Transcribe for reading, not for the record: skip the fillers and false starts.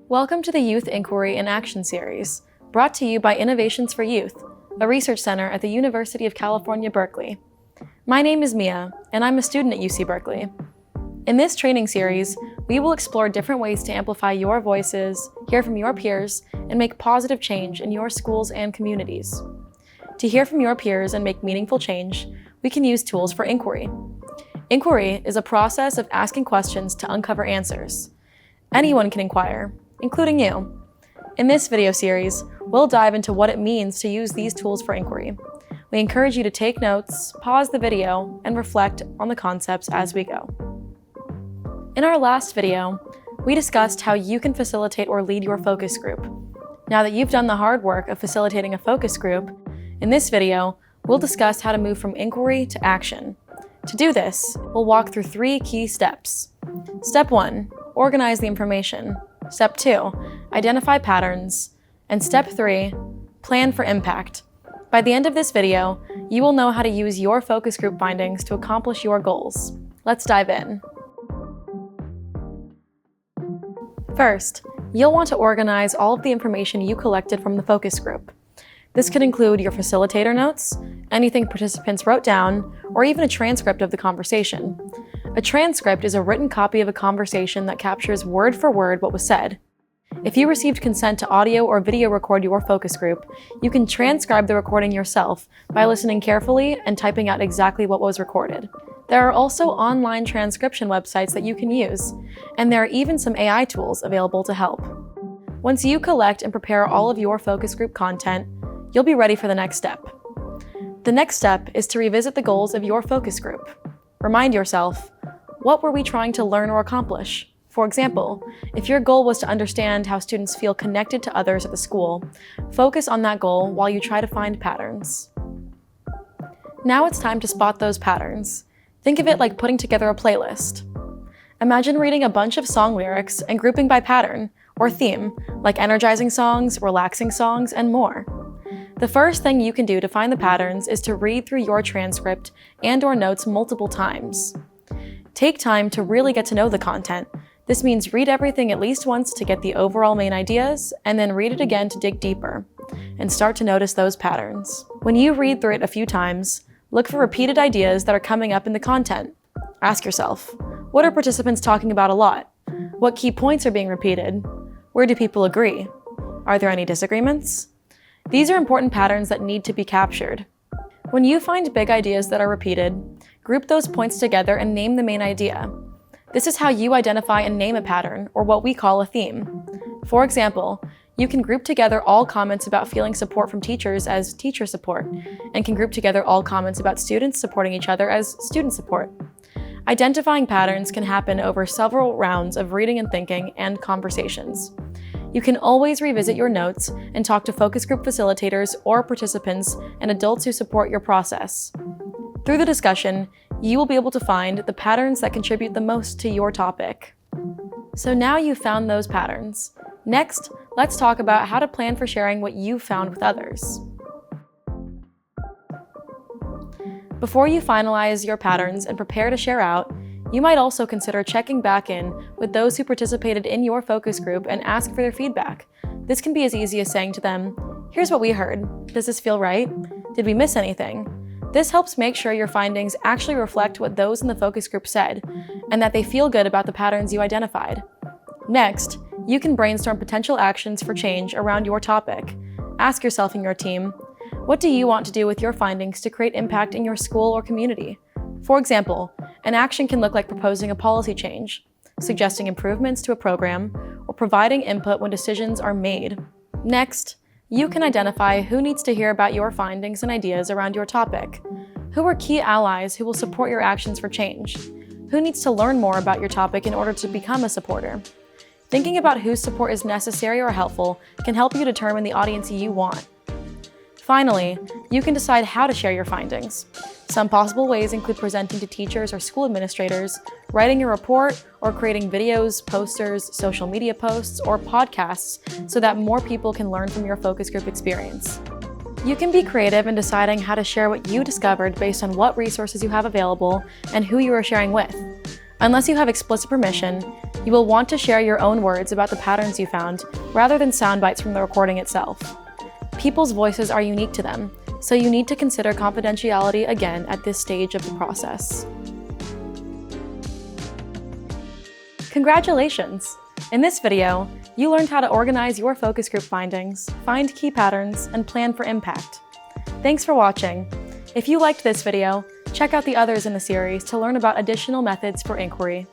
Welcome to the Youth Inquiry in Action series, brought to you by Innovations for Youth, a research center at the University of California, Berkeley. My name is Mia, and I'm a student at UC Berkeley. In this training series, we will explore different ways to amplify your voices, hear from your peers, and make positive change in your schools and communities. To hear from your peers and make meaningful change, we can use tools for inquiry. Inquiry is a process of asking questions to uncover answers. Anyone can inquire, including you. In this video series, we'll dive into what it means to use these tools for inquiry. We encourage you to take notes, pause the video, and reflect on the concepts as we go. In our last video, we discussed how you can facilitate or lead your focus group. Now that you've done the hard work of facilitating a focus group, in this video, we'll discuss how to move from inquiry to action. To do this, we'll walk through 3 key steps. Step 1, organize the information. Step 2, identify patterns. And Step 3, plan for impact. By the end of this video, you will know how to use your focus group findings to accomplish your goals. Let's dive in. First, you'll want to organize all of the information you collected from the focus group. This could include your facilitator notes, anything participants wrote down, or even a transcript of the conversation. A transcript is a written copy of a conversation that captures word for word what was said. If you received consent to audio or video record your focus group, you can transcribe the recording yourself by listening carefully and typing out exactly what was recorded. There are also online transcription websites that you can use, and there are even some AI tools available to help. Once you collect and prepare all of your focus group content, you'll be ready for the next step. The next step is to revisit the goals of your focus group. Remind yourself, what were we trying to learn or accomplish? For example, if your goal was to understand how students feel connected to others at the school, focus on that goal while you try to find patterns. Now it's time to spot those patterns. Think of it like putting together a playlist. Imagine reading a bunch of song lyrics and grouping by pattern or theme, like energizing songs, relaxing songs, and more. The first thing you can do to find the patterns is to read through your transcript and/or notes multiple times. Take time to really get to know the content. This means read everything at least once to get the overall main ideas, and then read it again to dig deeper, and start to notice those patterns. When you read through it a few times, look for repeated ideas that are coming up in the content. Ask yourself, what are participants talking about a lot? What key points are being repeated? Where do people agree? Are there any disagreements? These are important patterns that need to be captured. When you find big ideas that are repeated, group those points together and name the main idea. This is how you identify and name a pattern, or what we call a theme. For example, you can group together all comments about feeling support from teachers as teacher support, and can group together all comments about students supporting each other as student support. Identifying patterns can happen over several rounds of reading and thinking and conversations. You can always revisit your notes and talk to focus group facilitators or participants and adults who support your process. Through the discussion, you will be able to find the patterns that contribute the most to your topic. So now you've found those patterns. Next, let's talk about how to plan for sharing what you've found with others. Before you finalize your patterns and prepare to share out, you might also consider checking back in with those who participated in your focus group and ask for their feedback. This can be as easy as saying to them, "Here's what we heard. Does this feel right? Did we miss anything?" This helps make sure your findings actually reflect what those in the focus group said, and that they feel good about the patterns you identified. Next, you can brainstorm potential actions for change around your topic. Ask yourself and your team, what do you want to do with your findings to create impact in your school or community? For example, an action can look like proposing a policy change, suggesting improvements to a program, or providing input when decisions are made. Next, you can identify who needs to hear about your findings and ideas around your topic. Who are key allies who will support your actions for change? Who needs to learn more about your topic in order to become a supporter? Thinking about whose support is necessary or helpful can help you determine the audience you want. Finally, you can decide how to share your findings. Some possible ways include presenting to teachers or school administrators, writing a report, or creating videos, posters, social media posts, or podcasts so that more people can learn from your focus group experience. You can be creative in deciding how to share what you discovered based on what resources you have available and who you are sharing with. Unless you have explicit permission, you will want to share your own words about the patterns you found rather than sound bites from the recording itself. People's voices are unique to them, so you need to consider confidentiality again at this stage of the process. Congratulations! In this video, you learned how to organize your focus group findings, find key patterns, and plan for impact. Thanks for watching. If you liked this video, check out the others in the series to learn about additional methods for inquiry.